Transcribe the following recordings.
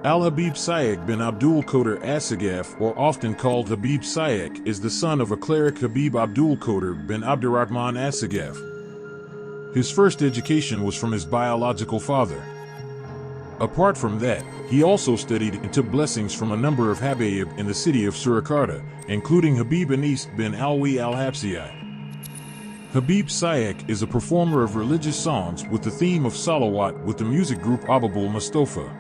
Al-Habib Sayyid bin Abdul Qadir Asagaf, or often called Habib Sayyid, is the son of a cleric Habib Abdul Qadir bin Abdurrahman Asagaf. His first education was from his biological father. Apart from that, he also studied and took blessings from a number of Habaib in the city of Surakarta, including Habib Anis bin Alwi al-Habsiyai. Habib Sayyid is a performer of religious songs with the theme of Salawat with the music group Ababul Mustafa.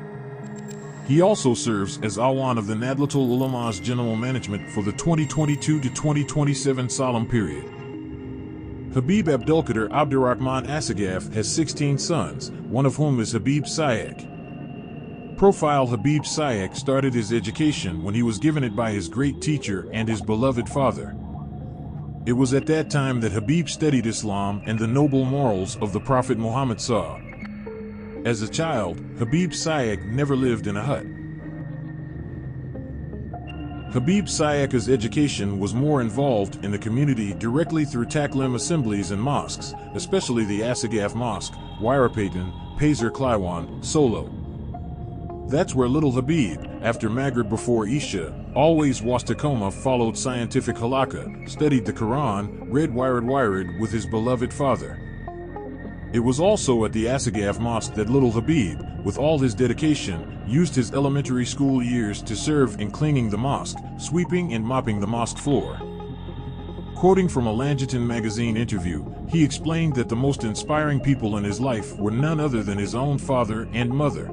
He also serves as Awan of the Nadlatul Ulama's general management for the 2022 to 2027 solemn period. Habib Abdulkadir Abdurrahman Asagaf has 16 sons, one of whom is Habib Sayyid. Profile: Habib Sayyid started his education when he was given it by his great teacher and his beloved father. It was at that time that Habib studied Islam and the noble morals of the Prophet Muhammad SAW. As a child, Habib Sayyid never lived in a hut. Habib Sayyid's education was more involved in the community directly through Taklim assemblies and mosques, especially the Asagaf Mosque, Wairapatan, Pasir Kliwan, Solo. That's where little Habib, after Maghrib before Isha, always Wastakoma followed scientific halakha, studied the Quran, read Wired with his beloved father. It was also at the Asagaf Mosque that little Habib, with all his dedication, used his elementary school years to serve in cleaning the mosque, sweeping and mopping the mosque floor. Quoting from a Langitan magazine interview, he explained that the most inspiring people in his life were none other than his own father and mother.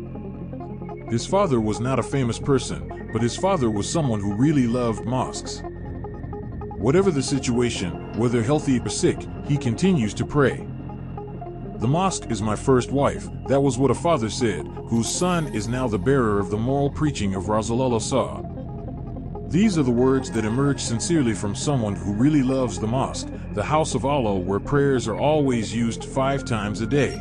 His father was not a famous person, but his father was someone who really loved mosques. Whatever the situation, whether healthy or sick, he continues to pray. "The mosque is my first wife," that was what a father said, whose son is now the bearer of the moral preaching of Rasulullah SAW. These are the words that emerge sincerely from someone who really loves the mosque, the house of Allah where prayers are always used 5 times a day.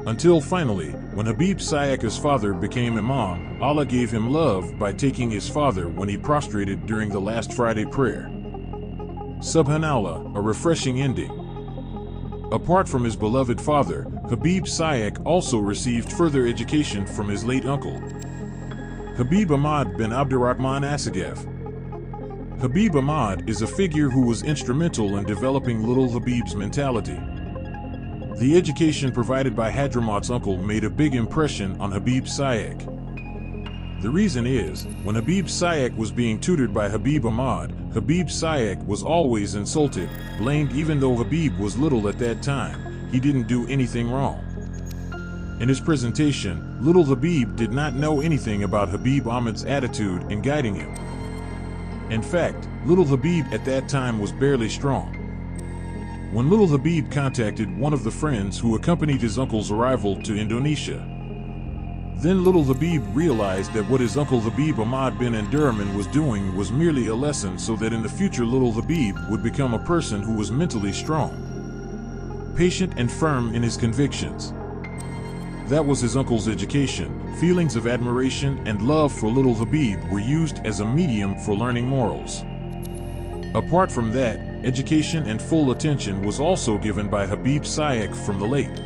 Until finally, when Habib Sayyid's father became Imam, Allah gave him love by taking his father when he prostrated during the last Friday prayer. Subhanallah, a refreshing ending. Apart from his beloved father, Habib Sayyid also received further education from his late uncle, Habib Ahmad bin Abdurrahman Asagaf. Habib Ahmad is a figure who was instrumental in developing little Habib's mentality. The education provided by Hadramaut's uncle made a big impression on Habib Sayyid. The reason is, when Habib Sayyid was being tutored by Habib Ahmad, Habib Sayyid was always insulted, blamed even though Habib was little at that time. He didn't do anything wrong. In his presentation, little Habib did not know anything about Habib Ahmad's attitude in guiding him. In fact, little Habib at that time was barely strong. When little Habib contacted one of the friends who accompanied his uncle's arrival to Indonesia, then little Habib realized that what his uncle Habib Ahmad bin Abdurrahman was doing was merely a lesson so that in the future little Habib would become a person who was mentally strong, patient and firm in his convictions. That was his uncle's education. Feelings of admiration and love for little Habib were used as a medium for learning morals. Apart from that, education and full attention was also given by Habib Sayyid from the late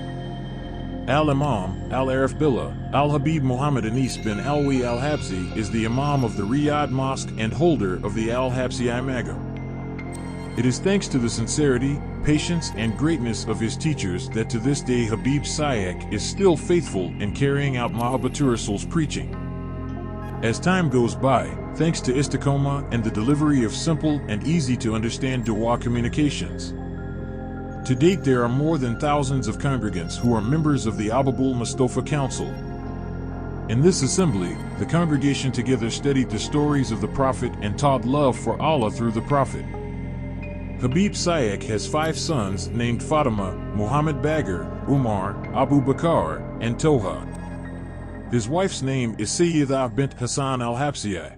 Al-Imam, Al-Arif Billah, Al-Habib Muhammad Anis bin Alwi al-Habsi is the Imam of the Riyadh Mosque and holder of the Al-Habsiyai Magam. It is thanks to the sincerity, patience and greatness of his teachers that to this day Habib Sayyid is still faithful in carrying out Mahabbatur Rasul's preaching. As time goes by, thanks to Istiqomah and the delivery of simple and easy to understand dua communications. To date there are more than thousands of congregants who are members of the Ababul Mustafa Council. In this assembly, the congregation together studied the stories of the Prophet and taught love for Allah through the Prophet. Habib Sayyid has 5 sons named Fatima, Muhammad Bagar, Umar, Abu Bakar, and Toha. His wife's name is Sayyidah bint Hassan al-Habsiyai.